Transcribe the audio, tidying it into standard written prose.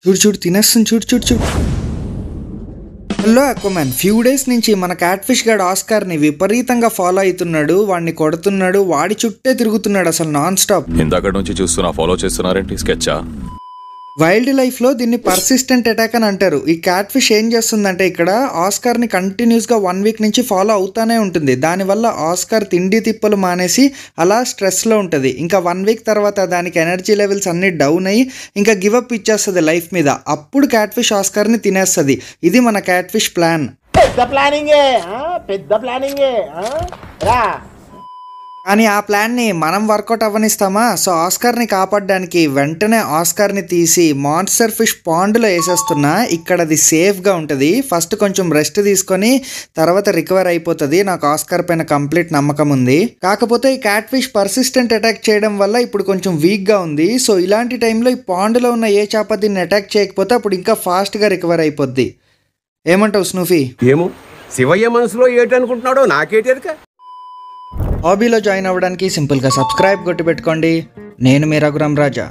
చూడు చూడు తినేస్తుంది చూడు. హలో అక్వామన్, ఫ్యూ డేస్ నుంచి మన క్యాట్ ఫిష్ గాడు ఆస్కార్ని విపరీతంగా ఫాలో అవుతున్నాడు, వాడిని కొడుతున్నాడు, వాడి చుట్టే తిరుగుతున్నాడు అసలు నాన్ స్టాప్. ఇందాక నుంచి చూస్తున్నా, ఫాలో చేస్తున్నారేంటి? స్కెచ్చా? వైల్డ్ లైఫ్లో దీన్ని పర్సిస్టెంట్ అటాక్ అని అంటారు. ఈ క్యాట్ ఫిష్ ఏం చేస్తుందంటే ఇక్కడ ఆస్కార్ని కంటిన్యూస్గా 1 వీక్ నుంచి ఫాలో అవుతానే ఉంటుంది. దానివల్ల ఆస్కార్ తిండి తిప్పలు మానేసి అలా స్ట్రెస్లో ఉంటుంది. ఇంకా 1 వీక్ తర్వాత దానికి ఎనర్జీ లెవెల్స్ అన్నీ డౌన్ అయ్యి ఇంకా గివప్ ఇచ్చేస్తుంది లైఫ్ మీద. అప్పుడు క్యాట్ ఫిష్ ఆస్కార్ని తినేస్తుంది. ఇది మన క్యాట్ ఫిష్ ప్లాన్. పెద్ద ప్లానింగే. కానీ ఆ ప్లాన్ని మనం వర్కౌట్ అవ్వనిస్తామా? సో ఆస్కార్ని కాపాడడానికి వెంటనే ఆస్కార్ని తీసి మాన్స్టర్ ఫిష్ పాండ్లో వేసేస్తున్నా. ఇక్కడ అది సేఫ్గా ఉంటుంది. ఫస్ట్ కొంచెం రెస్ట్ తీసుకొని తర్వాత రికవర్ అయిపోతుంది. నాకు ఆస్కార్ పైన కంప్లీట్ నమ్మకం ఉంది. కాకపోతే ఈ క్యాట్ ఫిష్ పర్సిస్టెంట్ అటాక్ చేయడం వల్ల ఇప్పుడు కొంచెం వీక్గా ఉంది. సో ఇలాంటి టైంలో ఈ పాండ్లో ఉన్న ఏ చేప దీన్ని అటాక్ చేయకపోతే అప్పుడు ఇంకా ఫాస్ట్గా రికవర్ అయిపోద్ది. ఏమంటావు స్నూఫీ? ఏమో శివయ్య మనసులో ఏంటనుకుంటున్నాడో నాకేటెరక. హాబీలో జాయిన్ అవ్వడానికి సింపుల్గా సబ్స్క్రైబ్ కొట్టి పెట్టుకోండి. నేను మీ రఘురామ్ రాజా.